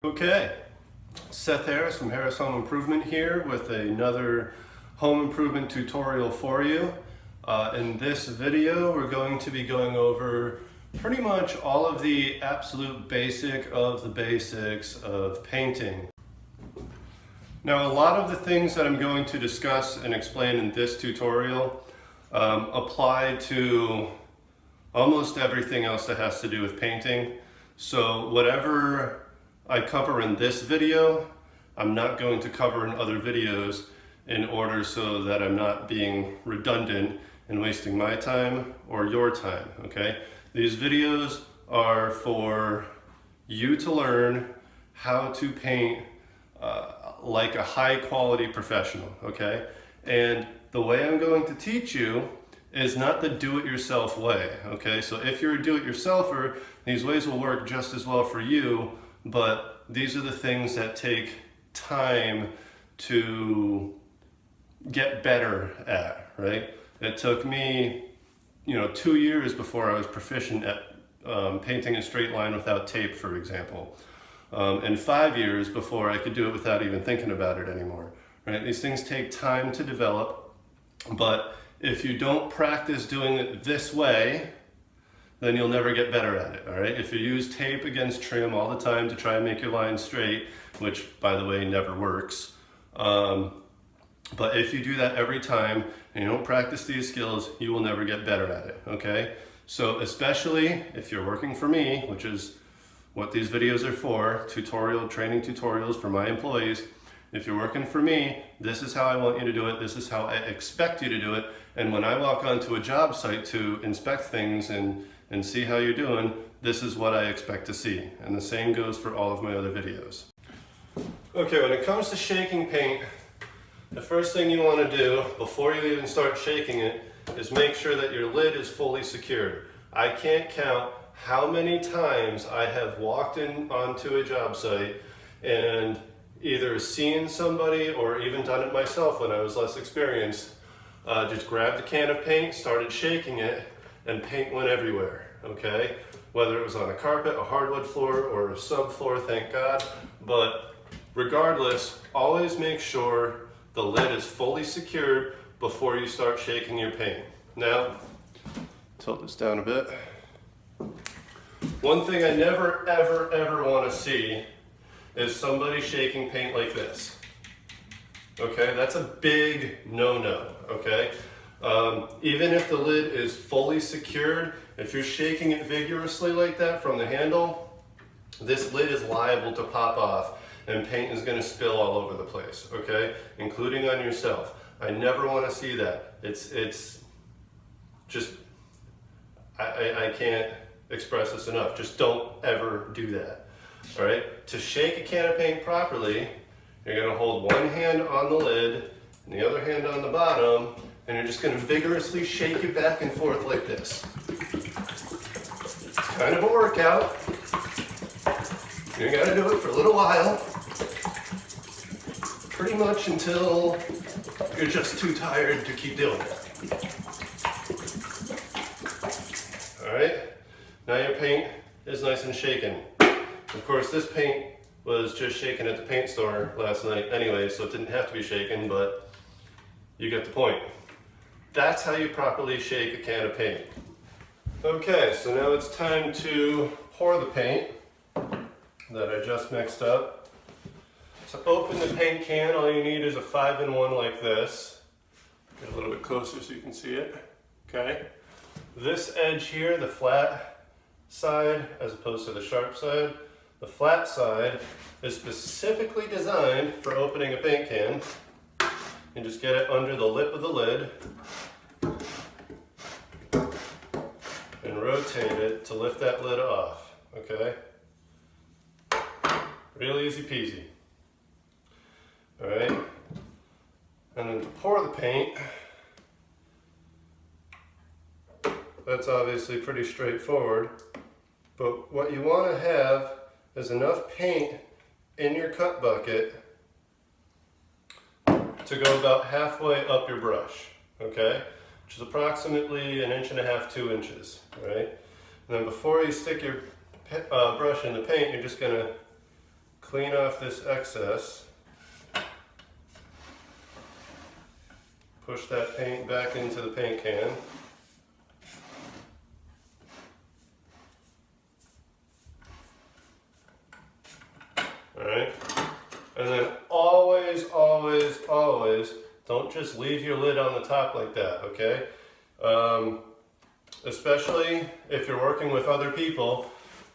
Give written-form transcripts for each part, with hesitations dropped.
Okay, Seth Harris from Harris Home Improvement here with another home improvement tutorial for you. In this video, we're going to be going over pretty much all of the absolute basics of painting. Now, a lot of the things that I'm going to discuss and explain in this tutorial apply to almost everything else that has to do with painting. So whatever I cover in this video, I'm not going to cover in other videos in order so that I'm not being redundant and wasting my time or your time, okay? These videos are for you to learn how to paint like a high quality professional, okay? And the way I'm going to teach you is not the do-it-yourself way, okay? So if you're a do-it-yourselfer, these ways will work just as well for you, but these are the things that take time to get better at, right? It took me, 2 years before I was proficient at painting a straight line without tape, for example. And 5 years before I could do it without even thinking about it anymore, right? These things take time to develop, but if you don't practice doing it this way, then you'll never get better at it, all right? If you use tape against trim all the time to try and make your line straight, which, by the way, never works, but if you do that every time and you don't practice these skills, you will never get better at it, okay? So especially if you're working for me, which is what these videos are for, training tutorials for my employees. If you're working for me, this is how I want you to do it, this is how I expect you to do it, and when I walk onto a job site to inspect things and see how you're doing, this is what I expect to see. And the same goes for all of my other videos. Okay, when it comes to shaking paint, the first thing you want to do before you even start shaking it is make sure that your lid is fully secured. I can't count how many times I have walked in onto a job site and either seen somebody or even done it myself when I was less experienced, just grabbed a can of paint, started shaking it, and paint went everywhere, okay? Whether it was on a carpet, a hardwood floor, or a subfloor, thank God. But regardless, always make sure the lid is fully secured before you start shaking your paint. Now, tilt this down a bit. One thing I never, ever, ever want to see is somebody shaking paint like this. Okay, that's a big no-no, okay? Even if the lid is fully secured, if you're shaking it vigorously like that from the handle, this lid is liable to pop off and paint is going to spill all over the place, okay? Including on yourself. I never want to see that. It's just, I can't express this enough. Just don't ever do that, all right? To shake a can of paint properly, you're going to hold one hand on the lid and the other hand on the bottom, and you're just going to vigorously shake it back and forth like this. It's kind of a workout. You got to do it for a little while, pretty much until you're just too tired to keep doing it. All right, now your paint is nice and shaken. Of course, this paint was just shaken at the paint store last night anyway, so it didn't have to be shaken, but you get the point. That's how you properly shake a can of paint. Okay, so now it's time to pour the paint that I just mixed up. To open the paint can, all you need is a 5-in-1 like this. Get a little bit closer so you can see it. Okay. This edge here, the flat side as opposed to the sharp side, the flat side is specifically designed for opening a paint can. And just get it under the lip of the lid and rotate it to lift that lid off, okay? Real easy peasy. All right, and then to pour the paint, that's obviously pretty straightforward, but what you want to have is enough paint in your cut bucket to go about halfway up your brush, okay? Which is approximately 1.5 to 2 inches, right? And then before you stick your brush in the paint, you're just gonna clean off this excess. Push that paint back into the paint can. Alright, and then always, don't just leave your lid on the top like that, okay? Especially if you're working with other people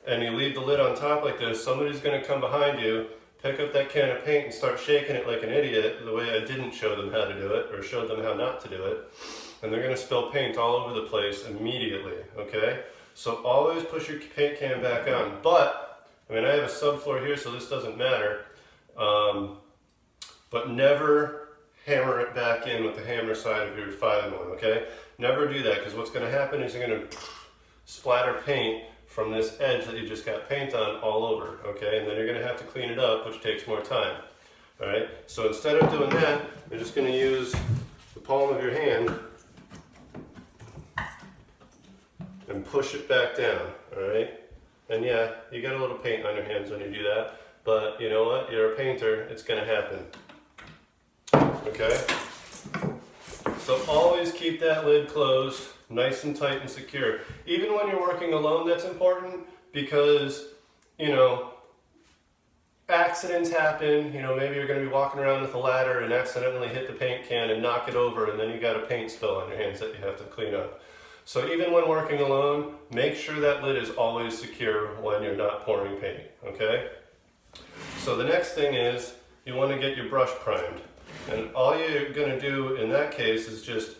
and you leave the lid on top like this, somebody's going to come behind you, pick up that can of paint and start shaking it like an idiot, the way I didn't show them how to do it, or showed them how not to do it, and they're going to spill paint all over the place immediately, okay? So always push your paint can back on, but, I mean, I have a subfloor here, so this doesn't matter, but never hammer it back in with the hammer side of your 5-in-1, okay? Never do that, because what's going to happen is you're going to splatter paint from this edge that you just got paint on all over, okay? And then you're going to have to clean it up, which takes more time, all right? So instead of doing that, you're just going to use the palm of your hand and push it back down, all right? And yeah, you get a little paint on your hands when you do that, but you know what? You're a painter, it's going to happen, okay? So always keep that lid closed, nice and tight and secure. Even when you're working alone, that's important because, you know, accidents happen. You know, maybe you're going to be walking around with a ladder and accidentally hit the paint can and knock it over, and then you got a paint spill on your hands that you have to clean up. So even when working alone, make sure that lid is always secure when you're not pouring paint, okay? So the next thing is you want to get your brush primed. And all you're going to do in that case is just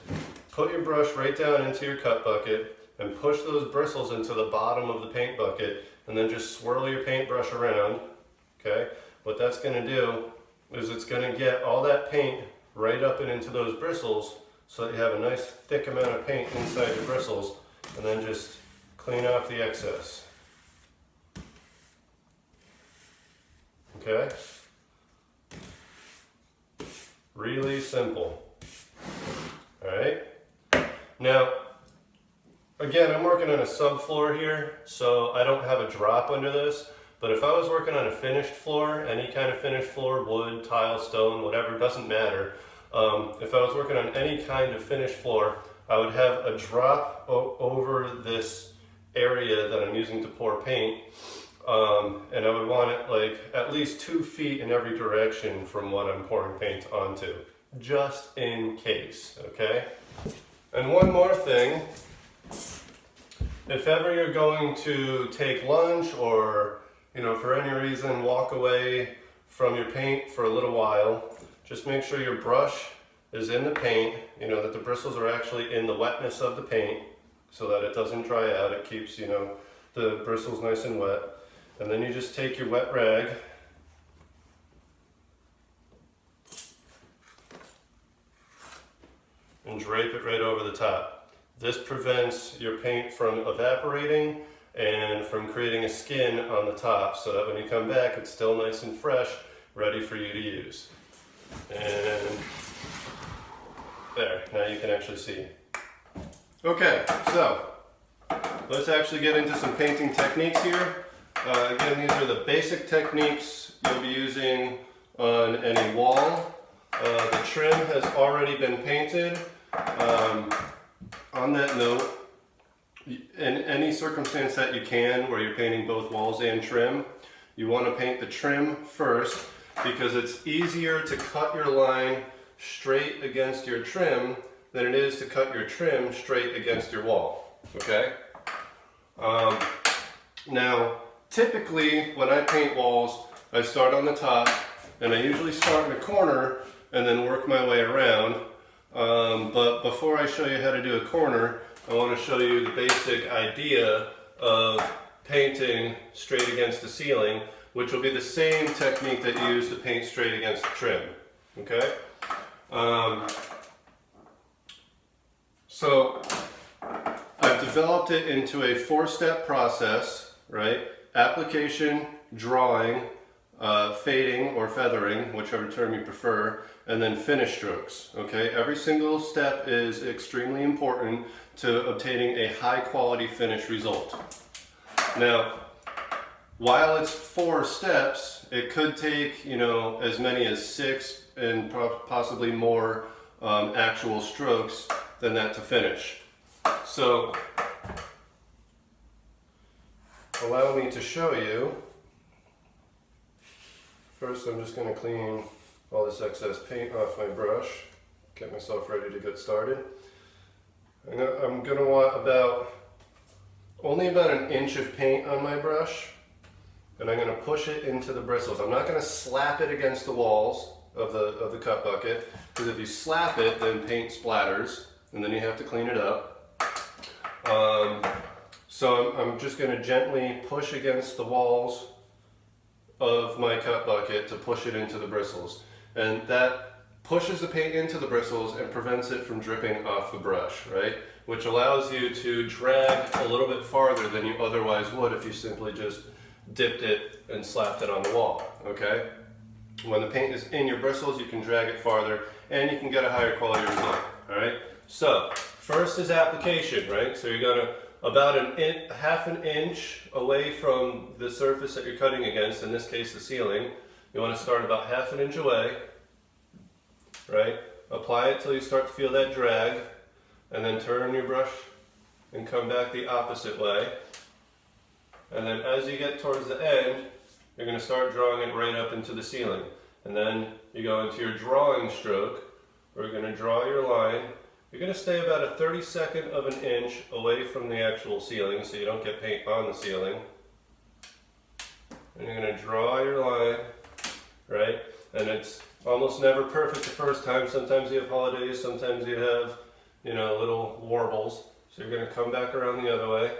put your brush right down into your cut bucket and push those bristles into the bottom of the paint bucket, and then just swirl your paintbrush around, okay? What that's going to do is it's going to get all that paint right up and into those bristles so that you have a nice thick amount of paint inside your bristles, and then just clean off the excess, okay? Really simple. Alright? Now, again, I'm working on a subfloor here, so I don't have a drop under this, but if I was working on a finished floor, any kind of finished floor, wood, tile, stone, whatever, doesn't matter. If I was working on any kind of finished floor, I would have a drop over this area that I'm using to pour paint. And I would want it like at least 2 feet in every direction from what I'm pouring paint onto, just in case, okay? And one more thing, if ever you're going to take lunch or, you know, for any reason walk away from your paint for a little while, just make sure your brush is in the paint, you know, that the bristles are actually in the wetness of the paint so that it doesn't dry out. It keeps, you know, the bristles nice and wet. And then you just take your wet rag and drape it right over the top. This prevents your paint from evaporating and from creating a skin on the top, so that when you come back it's still nice and fresh, ready for you to use. And there, now you can actually see. Okay, so let's actually get into some painting techniques here. Again, these are the basic techniques you'll be using on any wall. The trim has already been painted. On that note, in any circumstance that you can where you're painting both walls and trim, you want to paint the trim first because it's easier to cut your line straight against your trim than it is to cut your trim straight against your wall, okay? Now, typically, when I paint walls, I start on the top, and I usually start in a corner and then work my way around. But before I show you how to do a corner, I want to show you the basic idea of painting straight against the ceiling, which will be the same technique that you use to paint straight against the trim. Okay? So I've developed it into a 4-step process, right? Application, drawing, fading or feathering, whichever term you prefer, and then finish strokes, okay? Every single step is extremely important to obtaining a high quality finish result. Now, while it's 4 steps, it could take, you know, as many as 6 and possibly more actual strokes than that to finish. So allow me to show you. First, I'm just going to clean all this excess paint off my brush, get myself ready to get started. I'm going to want only about an inch of paint on my brush, and I'm going to push it into the bristles. I'm not going to slap it against the walls of the cut bucket, because if you slap it, then paint splatters, and then you have to clean it up. So I'm just going to gently push against the walls of my cut bucket to push it into the bristles, and that pushes the paint into the bristles and prevents it from dripping off the brush, right? Which allows you to drag a little bit farther than you otherwise would if you simply just dipped it and slapped it on the wall, okay? When the paint is in your bristles, you can drag it farther and you can get a higher quality result, all right? So, first is application, right? So you're gonna, about half an inch away from the surface that you're cutting against, in this case the ceiling, you wanna start about half an inch away, right? Apply it till you start to feel that drag, and then turn your brush and come back the opposite way. And then as you get towards the end, you're going to start drawing it right up into the ceiling. And then you go into your drawing stroke, where you're going to draw your line. You're going to stay about a 32nd of an inch away from the actual ceiling so you don't get paint on the ceiling. And you're going to draw your line, right? And it's almost never perfect the first time. Sometimes you have holidays, sometimes you have, you know, little warbles. So you're going to come back around the other way.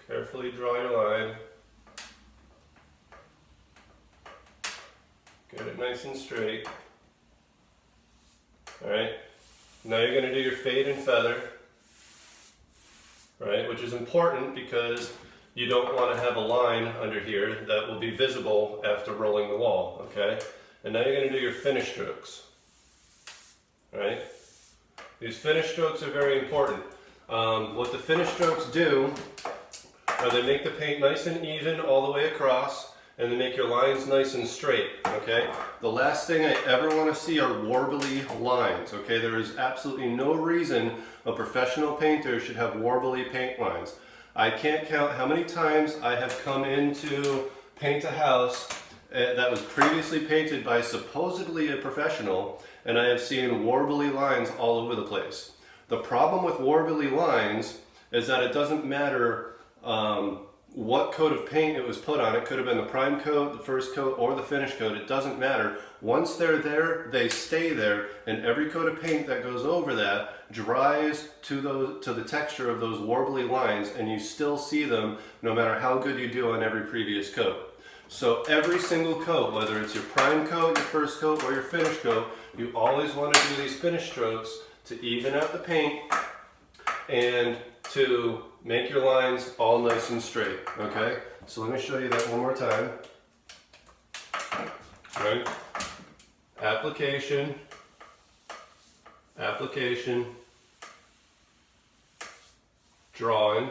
Carefully draw your line. Get it nice and straight. Alright, now you're going to do your fade and feather, right, which is important because you don't want to have a line under here that will be visible after rolling the wall, okay? And now you're going to do your finish strokes, right? These finish strokes are very important. What the finish strokes do are they make the paint nice and even all the way across, and they make your lines nice and straight, okay? The last thing I ever want to see are warbly lines, okay? There is absolutely no reason a professional painter should have warbly paint lines. I can't count how many times I have come in to paint a house that was previously painted by supposedly a professional, and I have seen warbly lines all over the place. The problem with warbly lines is that it doesn't matter what coat of paint it was put on. It could have been the prime coat, the first coat, or the finish coat. It doesn't matter. Once they're there, they stay there, and every coat of paint that goes over that dries to the texture of those warbly lines, and you still see them no matter how good you do on every previous coat. So every single coat, whether it's your prime coat, your first coat, or your finish coat, you always want to do these finish strokes to even out the paint and to make your lines all nice and straight, okay? So let me show you that one more time. Right? Application, application, drawing.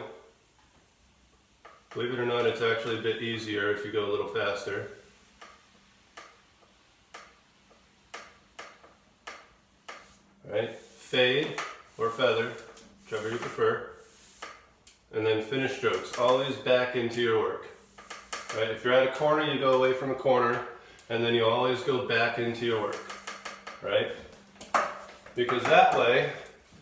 Believe it or not, it's actually a bit easier if you go a little faster. Right? Fade or feather, whichever you prefer. And then finish strokes, always back into your work. Right? If you're at a corner, you go away from a corner, and then you always go back into your work. Right? Because that way,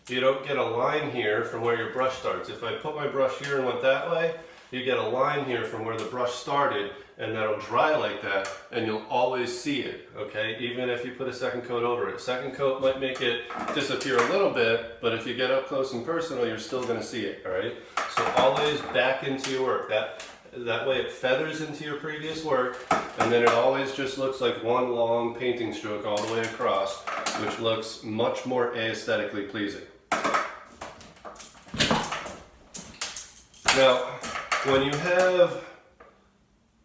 you don't get a line here from where your brush starts. If I put my brush here and went that way, you get a line here from where the brush started, and that'll dry like that, and you'll always see it, okay? Even if you put a second coat over it. Second coat might make it disappear a little bit, but if you get up close and personal, you're still gonna see it, all right? So always back into your work. That way it feathers into your previous work, and then it always just looks like one long painting stroke all the way across, which looks much more aesthetically pleasing. Now, when you have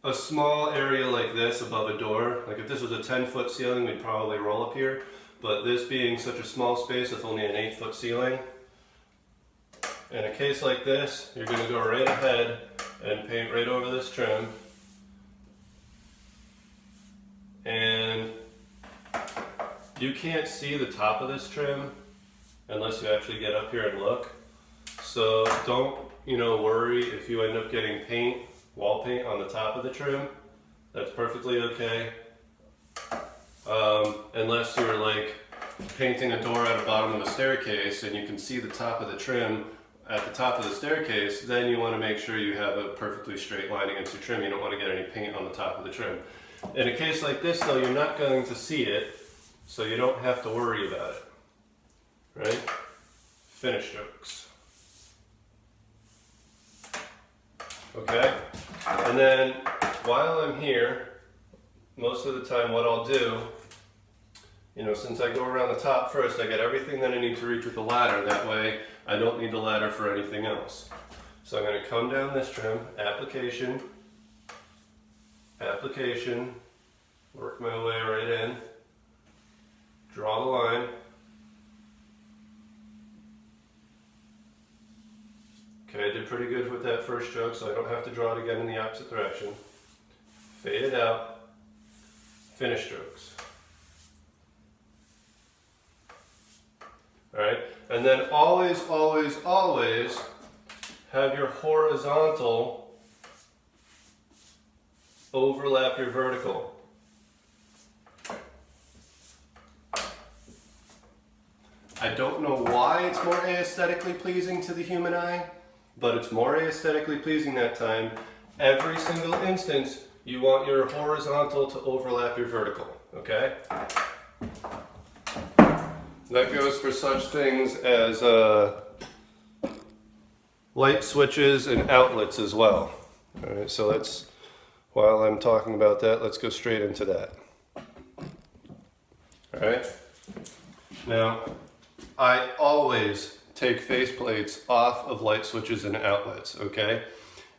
a small area like this above a door, like if this was a 10-foot ceiling, we'd probably roll up here, but this being such a small space with only an 8-foot ceiling, in a case like this, you're going to go right ahead and paint right over this trim. And you can't see the top of this trim unless you actually get up here and look. So don't, worry if you end up getting paint, wall paint on the top of the trim. That's perfectly okay. Unless you're like painting a door at the bottom of a staircase and you can see the top of the trim at the top of the staircase, then you want to make sure you have a perfectly straight line against your trim. You don't want to get any paint on the top of the trim. In a case like this though, you're not going to see it, so you don't have to worry about it, right? Finish strokes. Okay, and then while I'm here, most of the time what I'll do, since I go around the top first, I get everything that I need to reach with the ladder. That way I don't need the ladder for anything else. So I'm going to come down this trim, application, application, work my way right in, draw the line. Okay, I did pretty good with that first stroke, so I don't have to draw it again in the opposite direction. Fade it out, finish strokes. Alright, and then always, always, always have your horizontal overlap your vertical. I don't know why it's more aesthetically pleasing to the human eye, but it's more aesthetically pleasing that time. Every single instance, you want your horizontal to overlap your vertical, okay? That goes for such things as light switches and outlets as well. All right, so while I'm talking about that, let's go straight into that. All right. Now, I always take faceplates off of light switches and outlets, okay?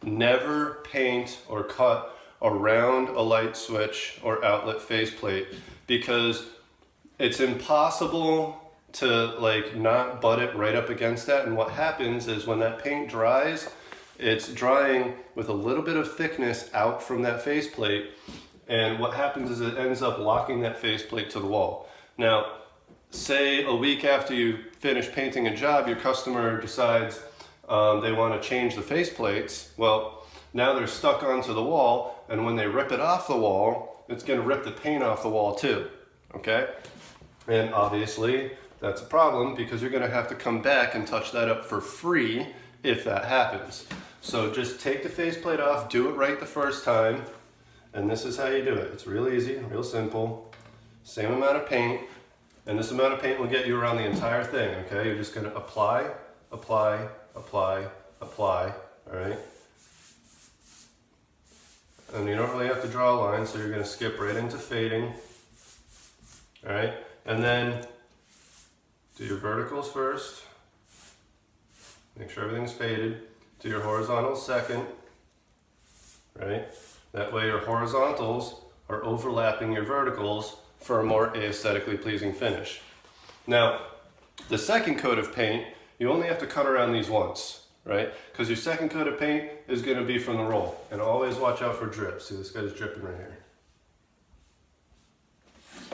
Never paint or cut around a light switch or outlet faceplate, because it's impossible to not butt it right up against that. And what happens is when that paint dries, it's drying with a little bit of thickness out from that faceplate. And what happens is it ends up locking that faceplate to the wall. Now, say a week after you finish painting a job, your customer decides they want to change the faceplates. Well, now they're stuck onto the wall, and when they rip it off the wall, it's going to rip the paint off the wall too, okay? And obviously, that's a problem because you're going to have to come back and touch that up for free if that happens. So just take the faceplate off, do it right the first time, and this is how you do it. It's real easy, real simple. Same amount of paint, and this amount of paint will get you around the entire thing, okay? You're just going to apply, apply, apply, apply, all right? And you don't really have to draw a line, so you're going to skip right into fading, all right? And then do your verticals first. Make sure everything's faded. Do your horizontals second, right? That way your horizontals are overlapping your verticals for a more aesthetically pleasing finish. Now, the second coat of paint, you only have to cut around these once, right? Because your second coat of paint is going to be from the roll. And always watch out for drips. See, this guy's dripping right here.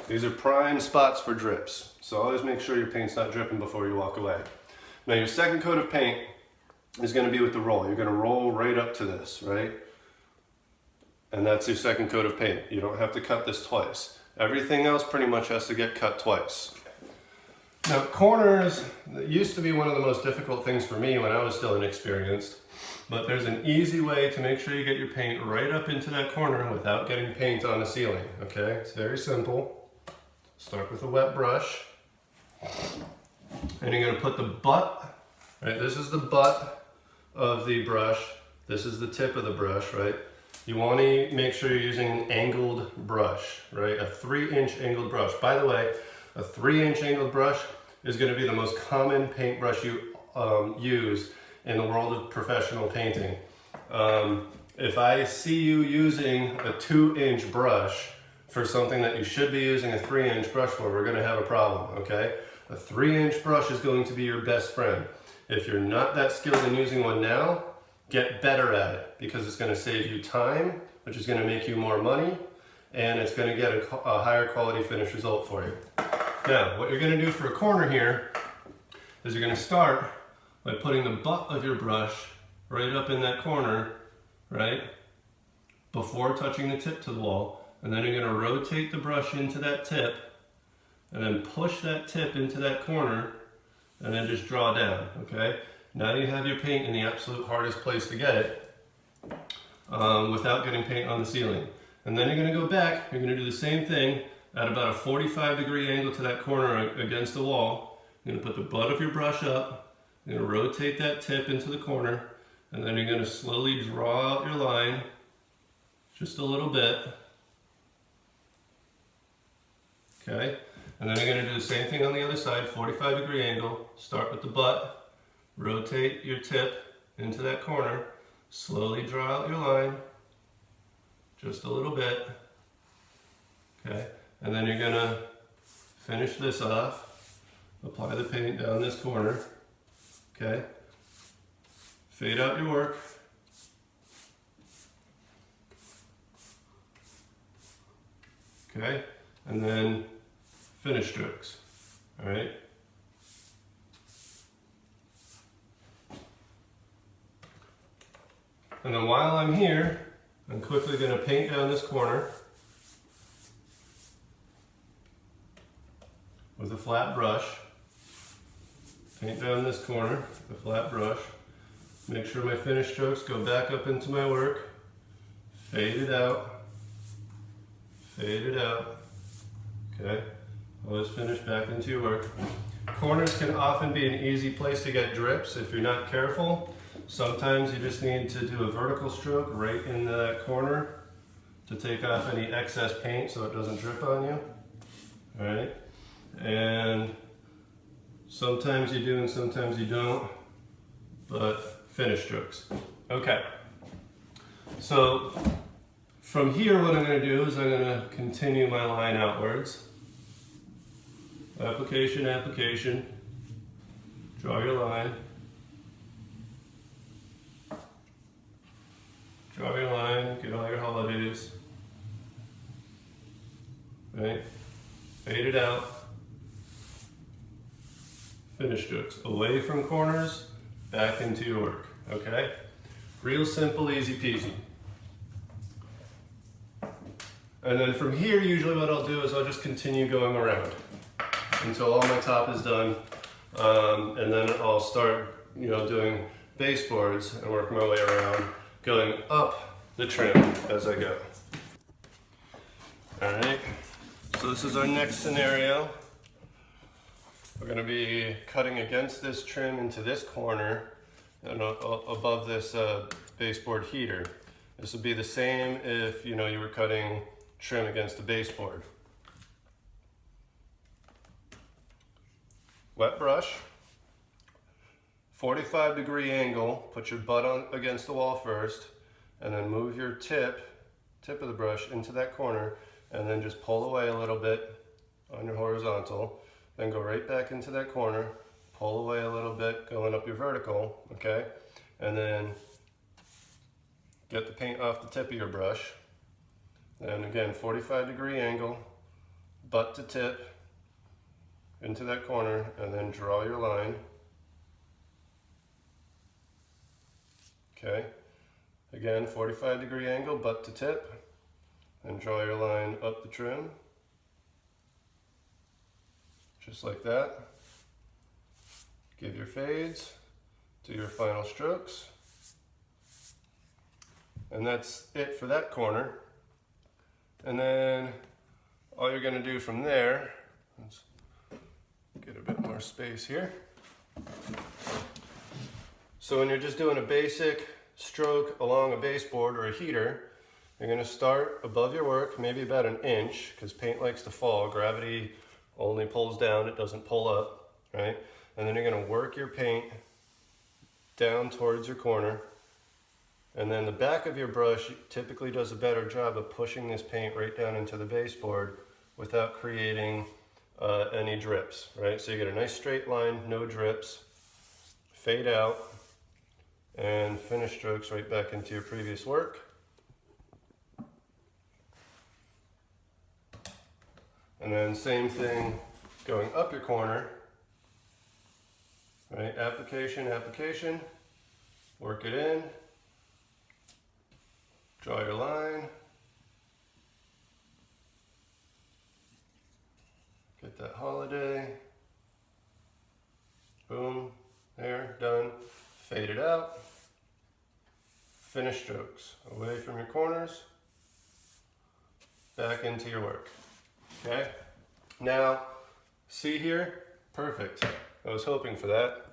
These are prime spots for drips. So always make sure your paint's not dripping before you walk away. Now your second coat of paint is going to be with the roll. You're going to roll right up to this, right? And that's your second coat of paint. You don't have to cut this twice. Everything else pretty much has to get cut twice. Now corners used to be one of the most difficult things for me when I was still inexperienced. But there's an easy way to make sure you get your paint right up into that corner without getting paint on the ceiling, okay? It's very simple. Start with a wet brush, and you're going to put the butt, right? This is the butt of the brush. This is the tip of the brush, right? You want to make sure you're using an angled brush, right? A 3-inch angled brush. By the way, a 3-inch angled brush is going to be the most common paintbrush you use in the world of professional painting. If I see you using a 2-inch brush for something that you should be using a 3-inch brush for, we're going to have a problem, okay? A 3-inch brush is going to be your best friend. If you're not that skilled in using one now, get better at it, because it's going to save you time, which is going to make you more money, and it's going to get a higher quality finish result for you. Now, what you're going to do for a corner here is you're going to start by putting the butt of your brush right up in that corner, right, before touching the tip to the wall, and then you're going to rotate the brush into that tip, and then push that tip into that corner, and then just draw down, okay? Now you have your paint in the absolute hardest place to get it without getting paint on the ceiling. And then you're going to go back, you're going to do the same thing at about a 45-degree angle to that corner against the wall. You're going to put the butt of your brush up, you're going to rotate that tip into the corner, and then you're going to slowly draw out your line just a little bit. Okay? And then you're going to do the same thing on the other side, 45-degree angle. Start with the butt, rotate your tip into that corner, slowly draw out your line, just a little bit. Okay, and then you're going to finish this off, apply the paint down this corner. Okay, fade out your work. Okay, and then finish strokes, all right? And then while I'm here, I'm quickly going to paint down this corner with a flat brush. Paint down this corner with a flat brush. Make sure my finish strokes go back up into my work. Fade it out. Fade it out. Okay. Always finish back into your work. Corners can often be an easy place to get drips if you're not careful. Sometimes you just need to do a vertical stroke right into that corner to take off any excess paint so it doesn't drip on you. All right. And sometimes you do and sometimes you don't, but finish strokes. Okay. So from here, what I'm going to do is I'm going to continue my line outwards. Application, application, draw your line, draw your line, get all your holidays, right, fade it out, finish strokes, away from corners, back into your work, okay? Real simple, easy peasy. And then from here, usually what I'll do is I'll just continue going around until all my top is done, and then I'll start, doing baseboards and work my way around, going up the trim as I go. All right, so this is our next scenario. We're going to be cutting against this trim into this corner and above this baseboard heater. This would be the same if you were cutting trim against the baseboard. Wet brush, 45-degree angle, put your butt on against the wall first, and then move your tip of the brush into that corner, and then just pull away a little bit on your horizontal, then go right back into that corner, pull away a little bit going up your vertical, okay? And then get the paint off the tip of your brush. And again, 45-degree angle, butt to tip, into that corner, and then draw your line. Okay, again, 45-degree angle, butt to tip, and draw your line up the trim, just like that. Give your fades, do your final strokes, and that's it for that corner. And then all you're going to do from there, let's get a bit more space here. So when you're just doing a basic stroke along a baseboard or a heater, you're going to start above your work, maybe about an inch, because paint likes to fall. Gravity only pulls down, it doesn't pull up, right? And then you're going to work your paint down towards your corner. And then the back of your brush typically does a better job of pushing this paint right down into the baseboard without creating any drips, right? So you get a nice straight line, no drips, fade out, and finish strokes right back into your previous work. And then same thing going up your corner, right? Application, application, work it in, draw your line, get that holiday, boom, there, done, fade it out, finish strokes, away from your corners, back into your work. Okay, now see here, perfect. I was hoping for that.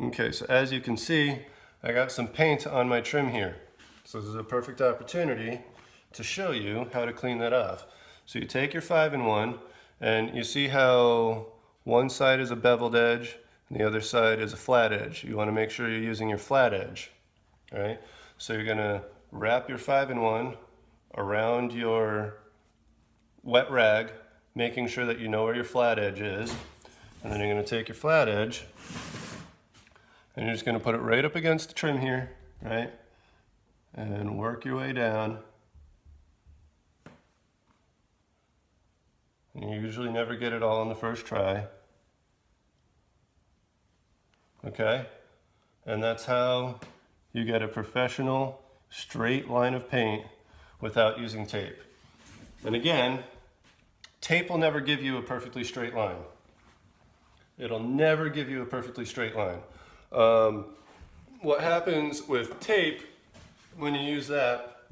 Okay, so as you can see, I got some paint on my trim here. So this is a perfect opportunity to show you how to clean that off. So you take your 5-in-1 and you see how one side is a beveled edge and the other side is a flat edge. You want to make sure you're using your flat edge. All right, so you're going to wrap your 5-in-1 around your wet rag, making sure that you know where your flat edge is. And then you're going to take your flat edge and you're just going to put it right up against the trim here, right? And work your way down. And you usually never get it all on the first try. Okay? And that's how you get a professional straight line of paint without using tape. And again, tape will never give you a perfectly straight line. It'll never give you a perfectly straight line. What happens with tape, when you use that,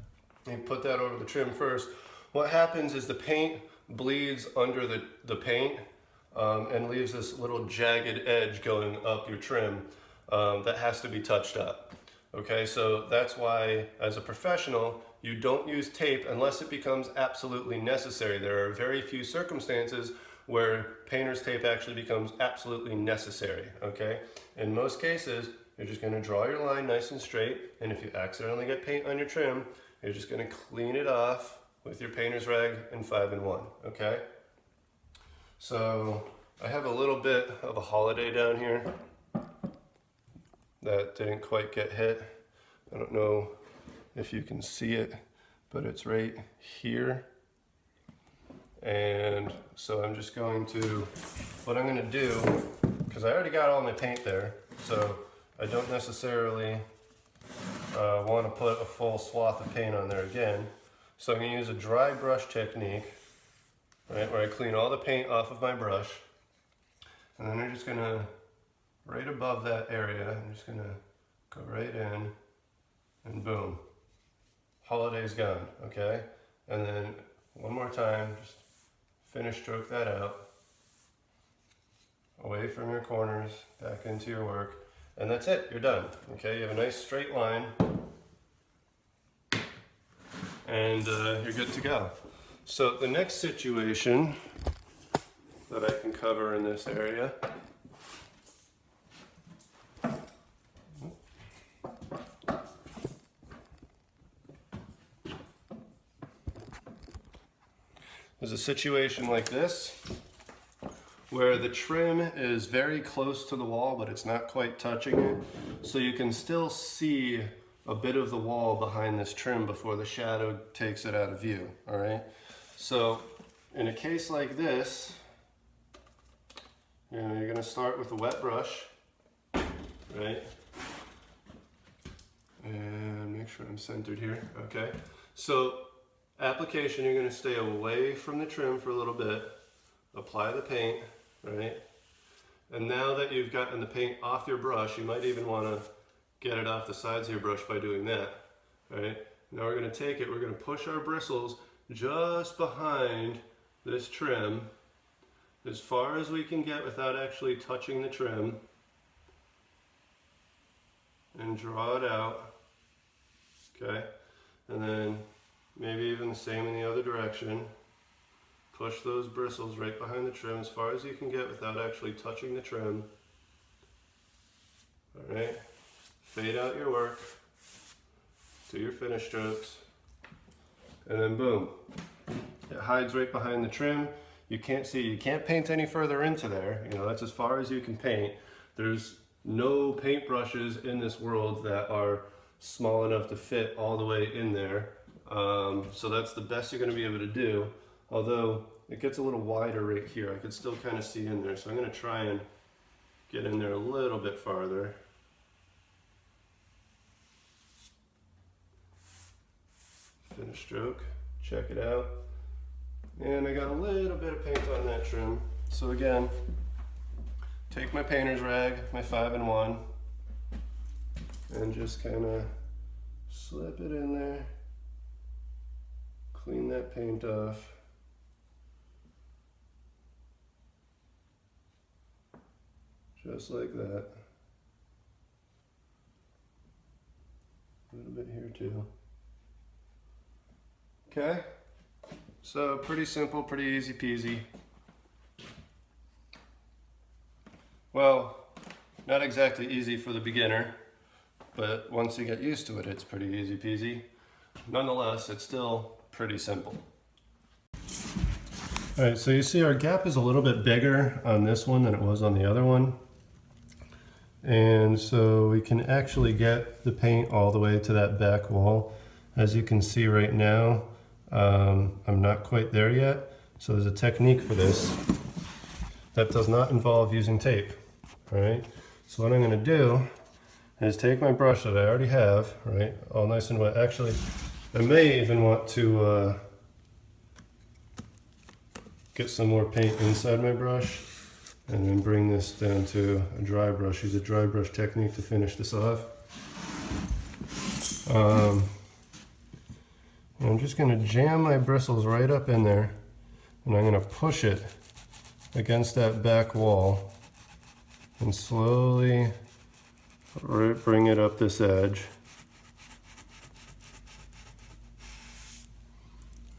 you put that over the trim first, what happens is the paint bleeds under the paint and leaves this little jagged edge going up your trim that has to be touched up. Okay, so that's why, as a professional, you don't use tape unless it becomes absolutely necessary. There are very few circumstances where painter's tape actually becomes absolutely necessary, okay? In most cases, you're just gonna draw your line nice and straight, and if you accidentally get paint on your trim, you're just gonna clean it off with your painter's rag and 5-in-1, okay? So, I have a little bit of a holiday down here that didn't quite get hit. I don't know if you can see it, but it's right here. And so I'm just going to, what I'm going to do, because I already got all my paint there, so I don't necessarily want to put a full swath of paint on there again. So I'm going to use a dry brush technique, right, where I clean all the paint off of my brush. And then I'm just going to, right above that area, I'm just going to go right in and boom, holiday's gone, okay? And then one more time, just finish stroke that out, away from your corners, back into your work, and that's it, you're done, okay? You have a nice straight line, and you're good to go. So the next situation that I can cover in this area is a situation like this, where the trim is very close to the wall, but it's not quite touching it. So you can still see a bit of the wall behind this trim before the shadow takes it out of view, all right? So in a case like this, you're gonna start with a wet brush, right? And make sure I'm centered here, okay? So application, you're going to stay away from the trim for a little bit, apply the paint, right? And now that you've gotten the paint off your brush, you might even want to get it off the sides of your brush by doing that, right? Now we're going to take it, we're going to push our bristles just behind this trim as far as we can get without actually touching the trim, and draw it out, okay? And then maybe even the same in the other direction. Push those bristles right behind the trim as far as you can get without actually touching the trim. All right, fade out your work, do your finish strokes, and then boom. It hides right behind the trim. You can't see, you can't paint any further into there. You know, that's as far as you can paint. There's no paintbrushes in this world that are small enough to fit all the way in there. So that's the best you're going to be able to do. Although it gets a little wider right here, I could still kind of see in there. So I'm going to try and get in there a little bit farther. Finish stroke, check it out. And I got a little bit of paint on that trim. So again, take my painter's rag, my 5-in-1, and just kind of slip it in there. Clean that paint off. Just like that. A little bit here too. Okay, so pretty simple, pretty easy peasy. Well, not exactly easy for the beginner, but once you get used to it, it's pretty easy peasy. Nonetheless, it's still pretty simple. All right, so you see our gap is a little bit bigger on this one than it was on the other one. And so we can actually get the paint all the way to that back wall. As you can see right now, I'm not quite there yet. So there's a technique for this that does not involve using tape. All right, so what I'm going to do is take my brush that I already have, right, all nice and wet. Actually, I may even want to get some more paint inside my brush and then bring this down to a dry brush. Use a dry brush technique to finish this off. I'm just going to jam my bristles right up in there, and I'm going to push it against that back wall and slowly bring it up this edge.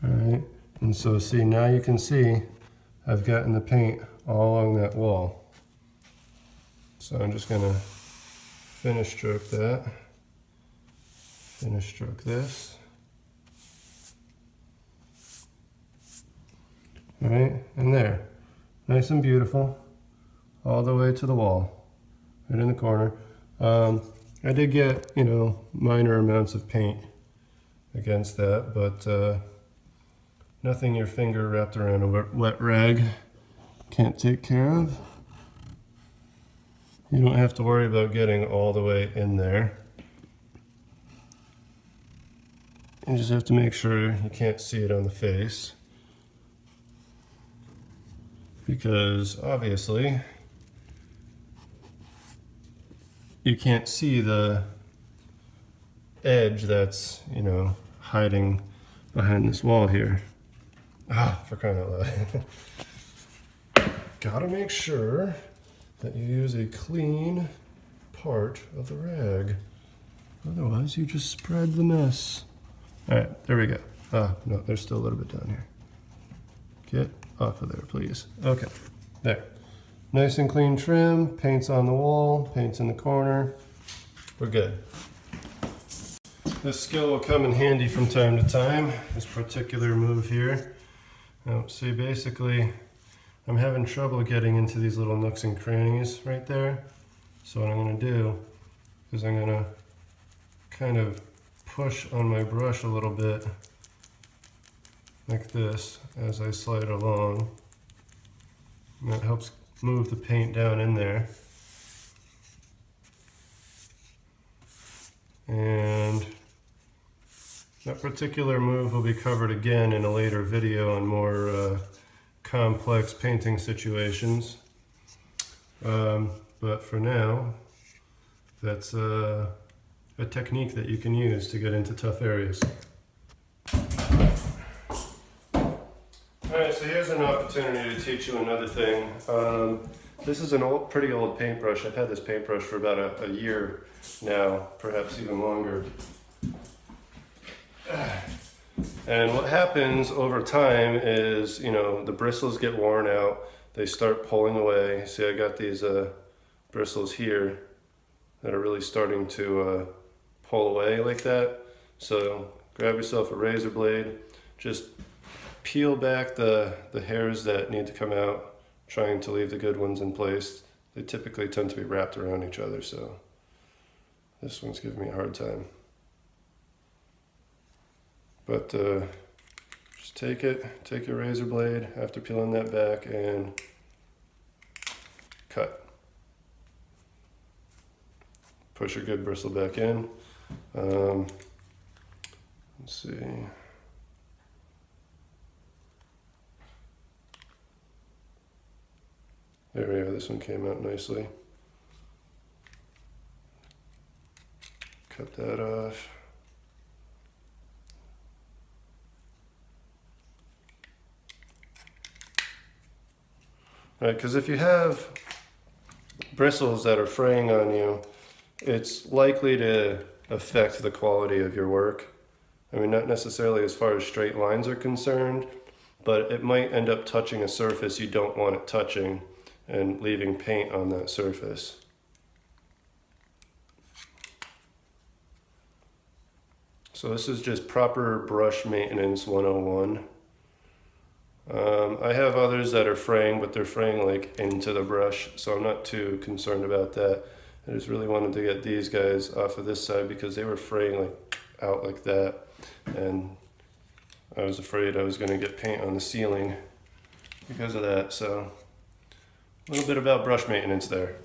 All right, and so see, now you can see I've gotten the paint all along that wall. So I'm just going to finish stroke that, finish stroke this. All right, and there, nice and beautiful, all the way to the wall, right in the corner. I did get, minor amounts of paint against that, but nothing your finger wrapped around a wet rag can't take care of. You don't have to worry about getting all the way in there. You just have to make sure you can't see it on the face, because obviously you can't see the edge that's, hiding behind this wall here. Ah, for crying out loud. Gotta make sure that you use a clean part of the rag. Otherwise, you just spread the mess. All right, there we go. Ah, no, there's still a little bit down here. Get off of there, please. Okay, there. Nice and clean trim, paint's on the wall, paint's in the corner. We're good. This skill will come in handy from time to time, this particular move here. Now, see, basically, I'm having trouble getting into these little nooks and crannies right there. So what I'm going to do is I'm going to kind of push on my brush a little bit like this as I slide along. And that helps move the paint down in there. And that particular move will be covered again in a later video on more complex painting situations. But for now, that's a technique that you can use to get into tough areas. Alright, so here's an opportunity to teach you another thing. This is an pretty old paintbrush. I've had this paintbrush for about a year now, perhaps even longer. And what happens over time is, the bristles get worn out. They start pulling away. See, I got these bristles here that are really starting to pull away like that. So grab yourself a razor blade, just peel back the hairs that need to come out, trying to leave the good ones in place. they typically tend to be wrapped around each other, so this one's giving me a hard time. But just take your razor blade after peeling that back and cut. Push a good bristle back in. Let's see. There we go, this one came out nicely. Cut that off. Right, because if you have bristles that are fraying on you, it's likely to affect the quality of your work. I mean, not necessarily as far as straight lines are concerned, but it might end up touching a surface you don't want it touching and leaving paint on that surface. So this is just proper brush maintenance 101. I have others that are fraying, but they're fraying like into the brush, so I'm not too concerned about that. I just really wanted to get these guys off of this side because they were fraying like out like that, and I was afraid I was going to get paint on the ceiling because of that. So a little bit about brush maintenance there.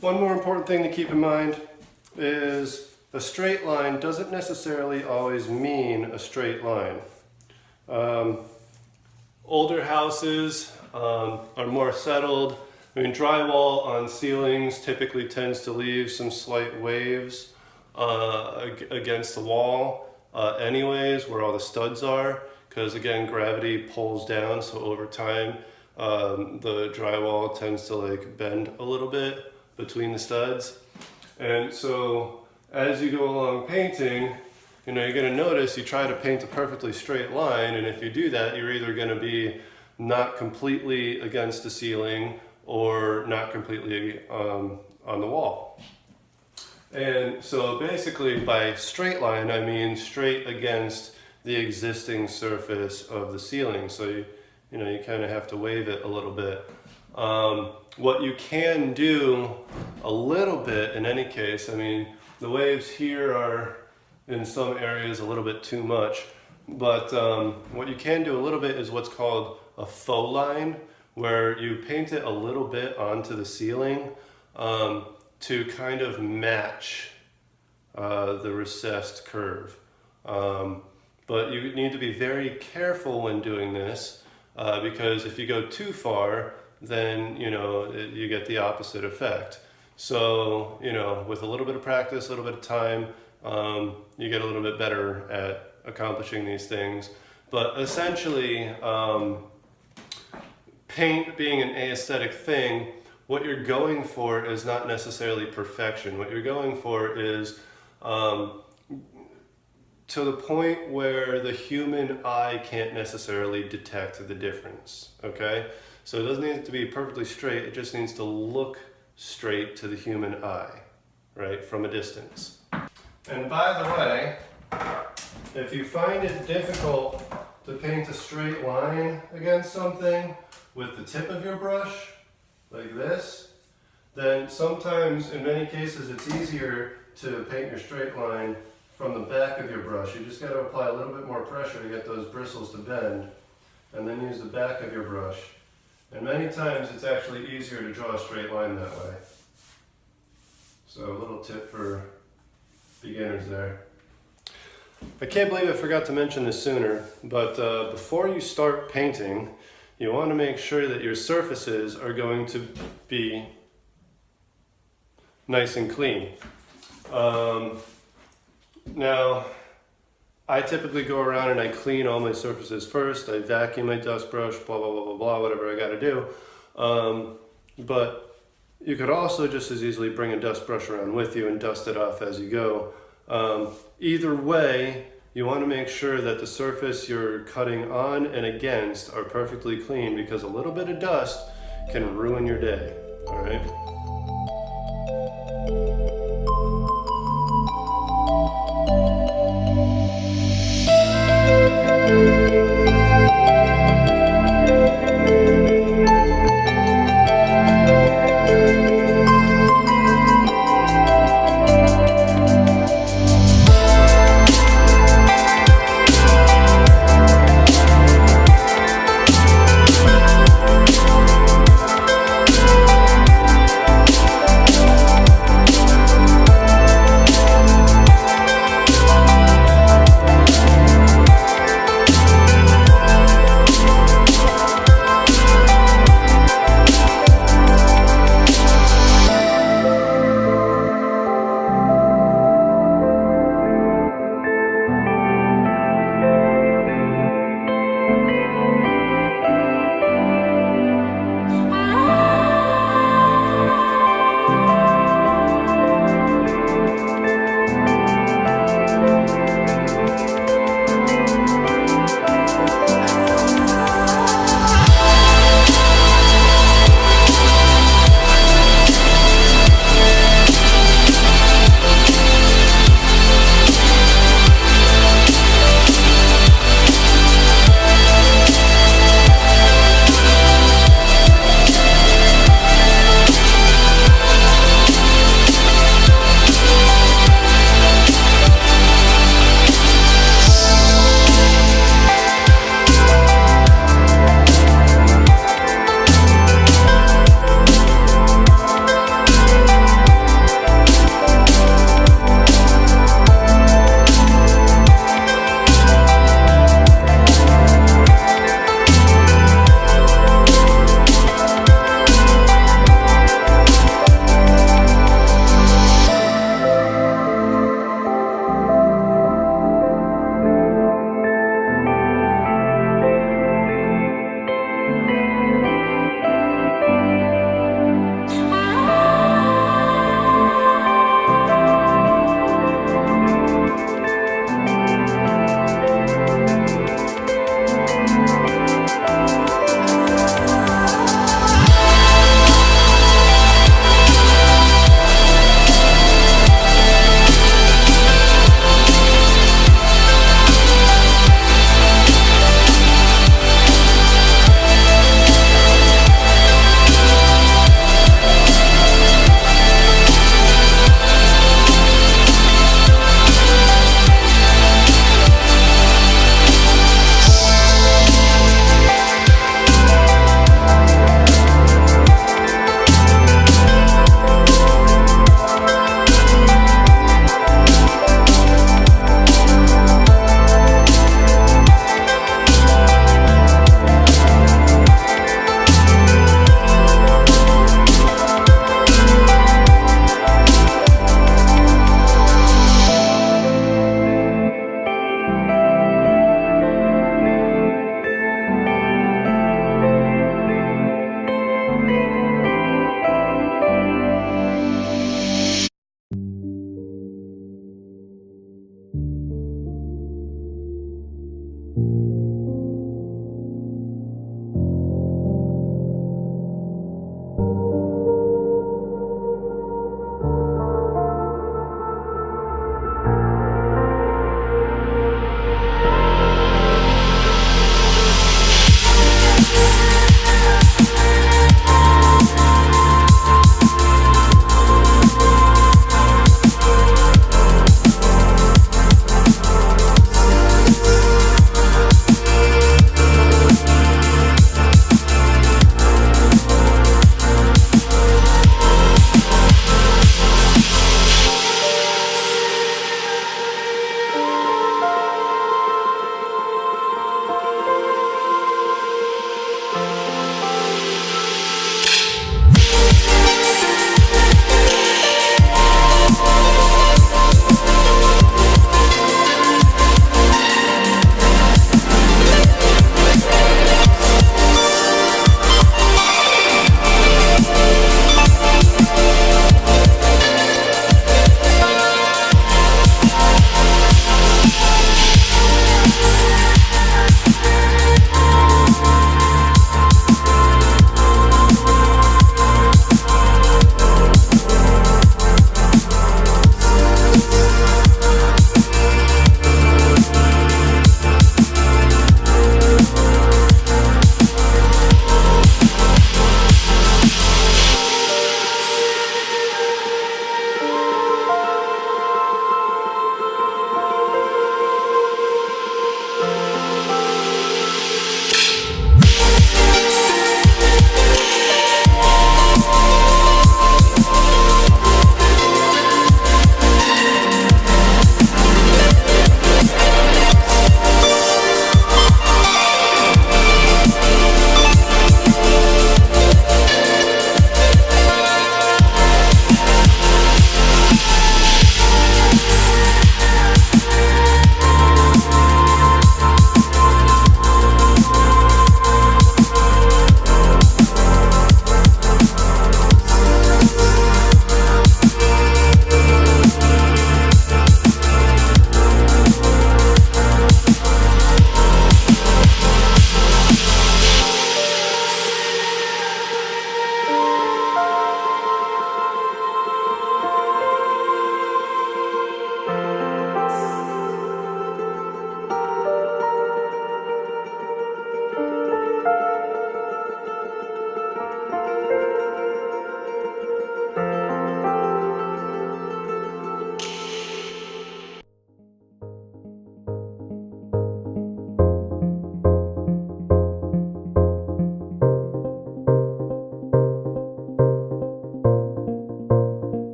One more important thing to keep in mind is a straight line doesn't necessarily always mean a straight line. Older houses are more settled. I mean, drywall on ceilings typically tends to leave some slight waves against the wall anyways, where all the studs are, because again, gravity pulls down, so over time the drywall tends to like bend a little bit between the studs. And so as you go along painting, you know, you're going to notice you try to paint a perfectly straight line, and if you do that, you're either going to be not completely against the ceiling or not completely on the wall. And so basically by straight line, I mean straight against the existing surface of the ceiling. So you know, you kind of have to wave it a little bit. What you can do a little bit in any case, I mean, the waves here are in some areas a little bit too much, but what you can do a little bit is what's called a faux line, where you paint it a little bit onto the ceiling to kind of match the recessed curve. But you need to be very careful when doing this because if you go too far, then you know you get the opposite effect. So you know, with a little bit of practice, a little bit of time, you get a little bit better at accomplishing these things. But essentially, paint being an aesthetic thing, what you're going for is not necessarily perfection. What you're going for is to the point where the human eye can't necessarily detect the difference, okay? So it doesn't need to be perfectly straight, it just needs to look straight to the human eye, right, from a distance. And by the way, if you find it difficult to paint a straight line against something with the tip of your brush, like this, then sometimes, in many cases, it's easier to paint your straight line from the back of your brush. You just got to apply a little bit more pressure to get those bristles to bend, and then use the back of your brush. And many times it's actually easier to draw a straight line that way. So a little tip for beginners there. I can't believe I forgot to mention this sooner, but before you start painting, you want to make sure that your surfaces are going to be nice and clean. Now, I typically go around and I clean all my surfaces first. I vacuum my dust brush, blah, blah, blah, blah, blah, whatever I got to do. But you could also just as easily bring a dust brush around with you and dust it off as you go. Either way, you want to make sure that the surface you're cutting on and against are perfectly clean, because a little bit of dust can ruin your day, all right?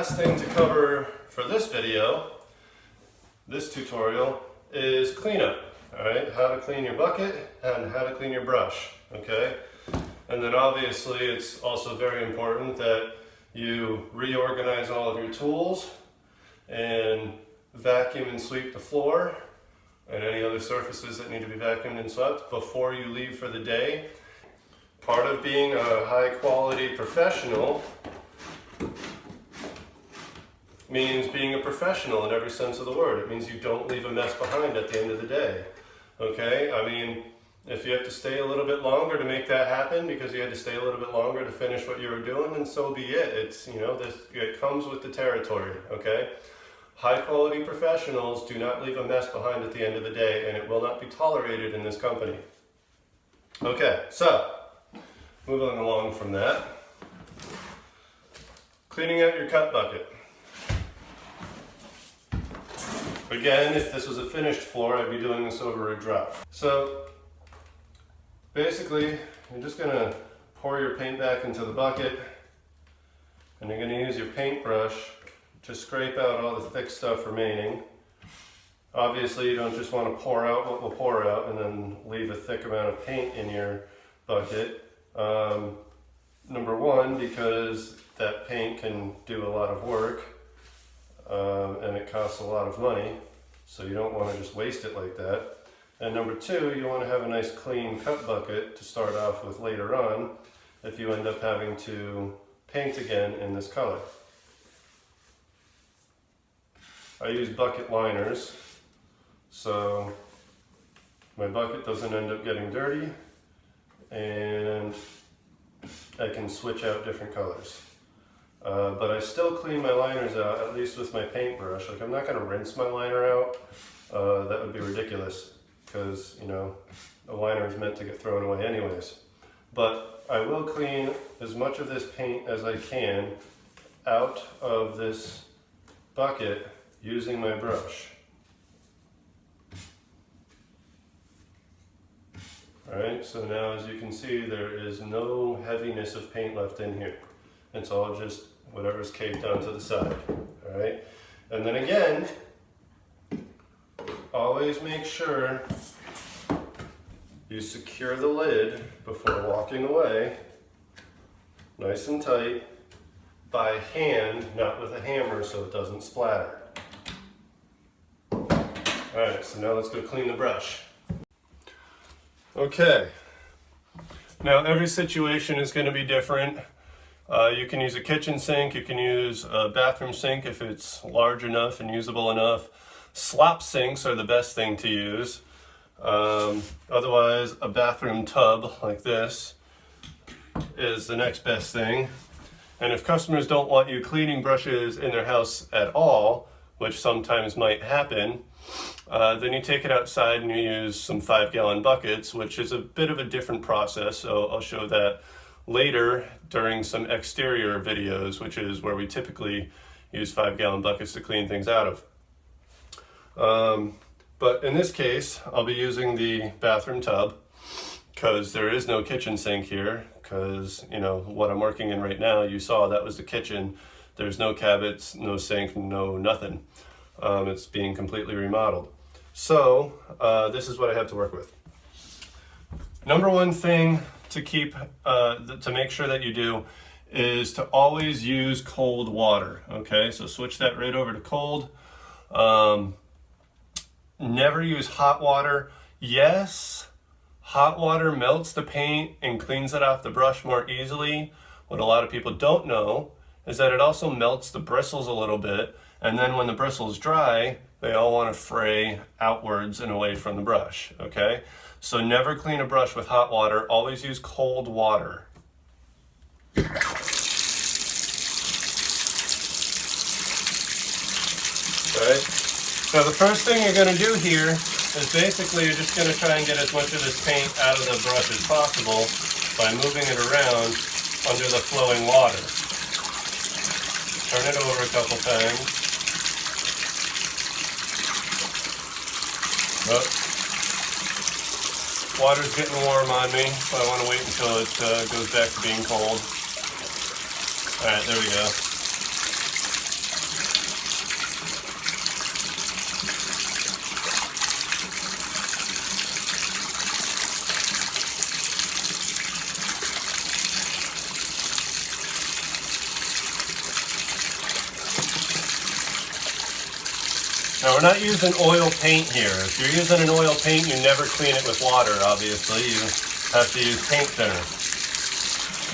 last thing to cover for this video, this tutorial, is cleanup. All right, how to clean your bucket and how to clean your brush, okay? And then obviously it's also very important that you reorganize all of your tools and vacuum and sweep the floor and any other surfaces that need to be vacuumed and swept before you leave for the day. Part of being a high quality professional means being a professional in every sense of the word. It means you don't leave a mess behind at the end of the day. Okay? I mean, if you have to stay a little bit longer to make that happen because you had to stay a little bit longer to finish what you were doing, then so be it. It's, you know, it comes with the territory, okay? High quality professionals do not leave a mess behind at the end of the day, and it will not be tolerated in this company. Okay, so, moving along from that. Cleaning out your cut bucket. Again, if this was a finished floor, I'd be doing this over a drop. So, basically, you're just gonna pour your paint back into the bucket, and you're gonna use your paintbrush to scrape out all the thick stuff remaining. Obviously, you don't just want to pour out what will pour out and then leave a thick amount of paint in your bucket. Number one, because that paint can do a lot of work, and it costs a lot of money, so you don't want to just waste it like that. And number two, you want to have a nice clean cut bucket to start off with later on if you end up having to paint again in this color. I use bucket liners, so my bucket doesn't end up getting dirty, and I can switch out different colors. But I still clean my liners out, at least with my paintbrush. Like, I'm not going to rinse my liner out. That would be ridiculous, because, you know, a liner is meant to get thrown away anyways. But I will clean as much of this paint as I can out of this bucket using my brush. Alright, so now as you can see, there is no heaviness of paint left in here. It's all just whatever's caked onto the side. Alright, and then again, always make sure you secure the lid before walking away, nice and tight, by hand, not with a hammer, so it doesn't splatter. Alright, so now let's go clean the brush. Okay, now every situation is going to be different. You can use a kitchen sink, you can use a bathroom sink if it's large enough and usable enough. Slop sinks are the best thing to use. Otherwise, a bathroom tub like this is the next best thing. And if customers don't want you cleaning brushes in their house at all, which sometimes might happen, then you take it outside and you use some 5-gallon buckets, which is a bit of a different process. So I'll show that later during some exterior videos, which is where we typically use 5-gallon buckets to clean things out of. But in this case, I'll be using the bathroom tub because there is no kitchen sink here, because, you know, what I'm working in right now, you saw that was the kitchen. There's no cabinets, no sink, no nothing. It's being completely remodeled. So this is what I have to work with. Number one thing to keep, to make sure that you do is to always use cold water. Okay, so switch that right over to cold. Never use hot water. Yes, hot water melts the paint and cleans it off the brush more easily. What a lot of people don't know is that it also melts the bristles a little bit, and then when the bristles dry, they all want to fray outwards and away from the brush, okay? So never clean a brush with hot water, always use cold water. Alright, now the first thing you're going to do here is basically you're just going to try and get as much of this paint out of the brush as possible by moving it around under the flowing water. Turn it over a couple times. Oh, water's getting warm on me, so I want to wait until it goes back to being cold. Alright, there we go. Now we're not using oil paint here. If you're using an oil paint, you never clean it with water, obviously. You have to use paint thinner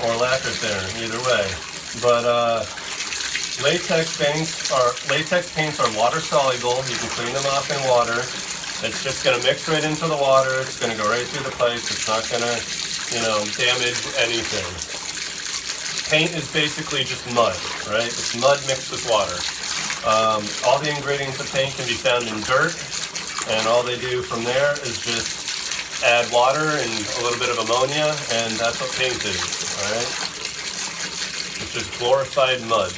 or lacquer thinner, either way. But latex paints are water soluble. You can clean them off in water. It's just going to mix right into the water. It's going to go right through the pipes. It's not going to, damage anything. Paint is basically just mud, right? It's mud mixed with water. All the ingredients of paint can be found in dirt, and all they do from there is just add water and a little bit of ammonia, and that's what paint is, alright? It's just glorified mud.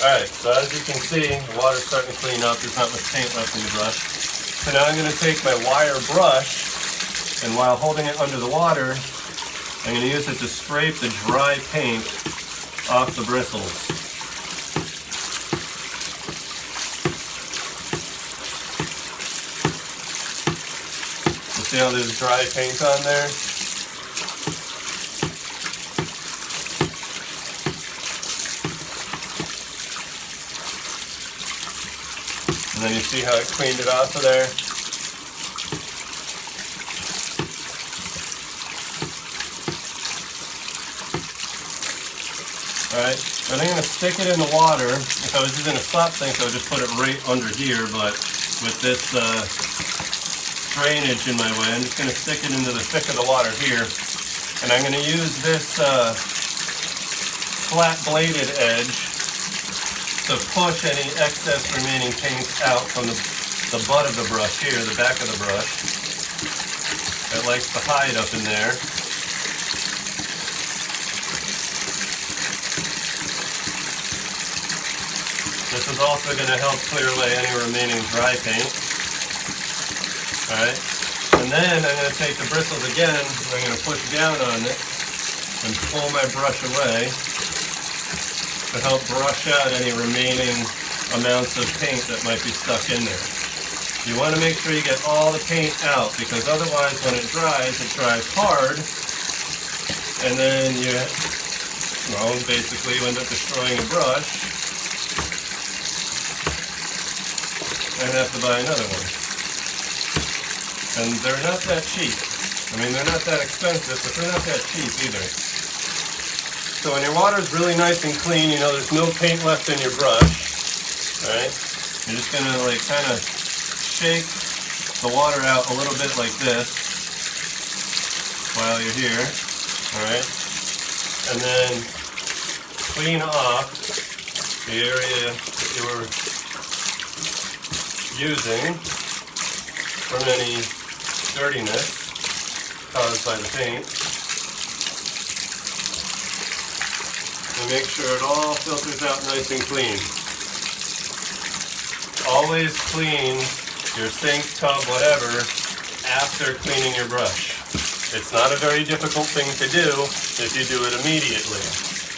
Alright, so as you can see, the water's starting to clean up. There's not much paint left in the brush. So now I'm going to take my wire brush, and while holding it under the water, I'm going to use it to scrape the dry paint off the bristles. You see how there's dry paint on there? And then you see how it cleaned it off of there? Alright, and I'm going to stick it in the water. If I was using a slop sink, I would just put it right under here, but with this drainage in my way, I'm just going to stick it into the thick of the water here. And I'm going to use this flat bladed edge to push any excess remaining paint out from the butt of the brush here, the back of the brush. It likes to hide up in there. This is also going to help clear away any remaining dry paint. Alright, and then I'm going to take the bristles again, and I'm going to push down on it and pull my brush away to help brush out any remaining amounts of paint that might be stuck in there. You want to make sure you get all the paint out, because otherwise when it dries hard, and then basically you end up destroying a brush and have to buy another one. And they're not that cheap. I mean, they're not that expensive, but they're not that cheap either. So when your water's really nice and clean, there's no paint left in your brush, right? You're just gonna kind of shake the water out a little bit like this while you're here, alright? And then clean off the area that you were using from any dirtiness caused by the paint. And make sure it all filters out nice and clean. Always clean your sink, tub, whatever, after cleaning your brush. It's not a very difficult thing to do if you do it immediately.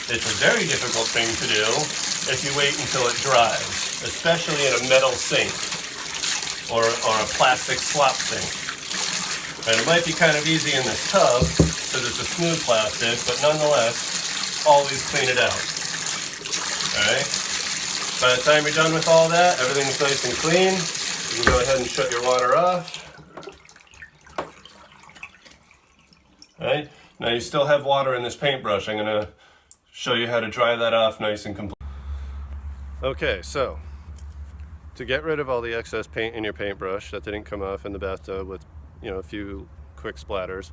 It's a very difficult thing to do if you wait until it dries, especially in a metal sink or a plastic slop sink. And it might be kind of easy in this tub because it's a smooth plastic, but nonetheless, always clean it out. Alright? By the time you're done with all that, everything's nice and clean. You can go ahead and shut your water off. Alright? Now you still have water in this paintbrush. I'm going to show you how to dry that off nice and complete. Okay, so to get rid of all the excess paint in your paintbrush that didn't come off in the bathtub with, a few quick splatters,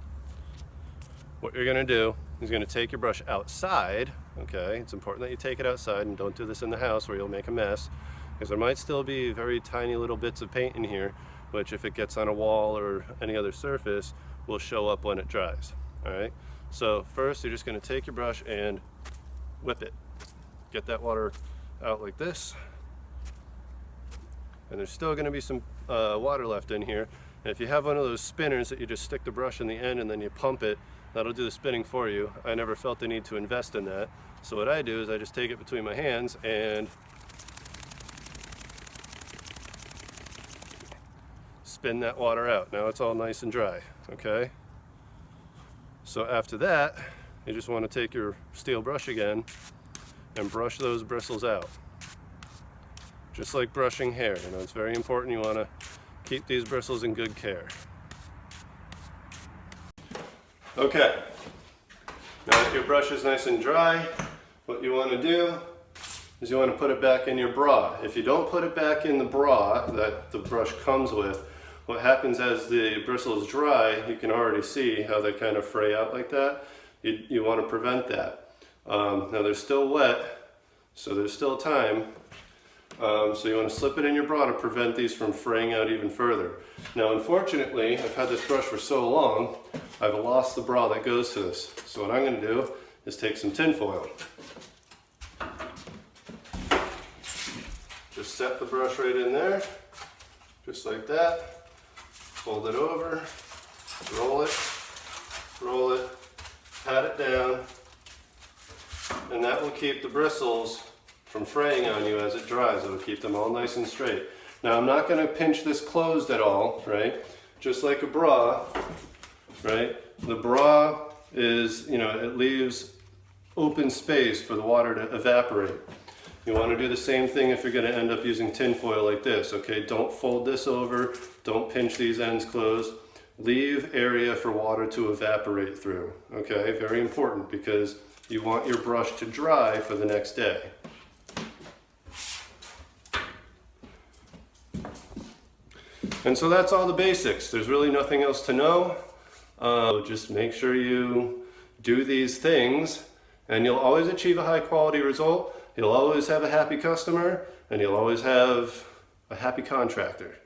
what you're going to do is going to take your brush outside. Okay, it's important that you take it outside and don't do this in the house where you'll make a mess, because there might still be very tiny little bits of paint in here, which if it gets on a wall or any other surface will show up when it dries. Alright, so first you're just going to take your brush and whip it. Get that water out like this. And there's still going to be some water left in here. And if you have one of those spinners that you just stick the brush in the end and then you pump it, that'll do the spinning for you. I never felt the need to invest in that. So what I do is I just take it between my hands and spin that water out. Now it's all nice and dry, okay? So after that, you just want to take your steel brush again and brush those bristles out. just like brushing hair. You know, it's very important. You want to keep these bristles in good care. Okay, now that your brush is nice and dry, what you want to do is you want to put it back in your bra. If you don't put it back in the bra that the brush comes with, what happens as the bristle is dry, you can already see how they kind of fray out like that. You want to prevent that. Now they're still wet, so there's still time. So you want to slip it in your bra to prevent these from fraying out even further. Now unfortunately, I've had this brush for so long, I've lost the bra that goes to this. So what I'm going to do is take some tin foil. Just set the brush right in there, just like that. Fold it over, roll it, pat it down, and that will keep the bristles from fraying on you as it dries. It will keep them all nice and straight. Now I'm not going to pinch this closed at all, right? Just like a bra, right? The bra is, you know, it leaves open space for the water to evaporate. You want to do the same thing if you're going to end up using tin foil like this, okay? Don't fold this over, don't pinch these ends closed. Leave area for water to evaporate through, okay? Very important because you want your brush to dry for the next day. And so that's all the basics. There's really nothing else to know. Just make sure you do these things and you'll always achieve a high quality result. You'll always have a happy customer and you'll always have a happy contractor.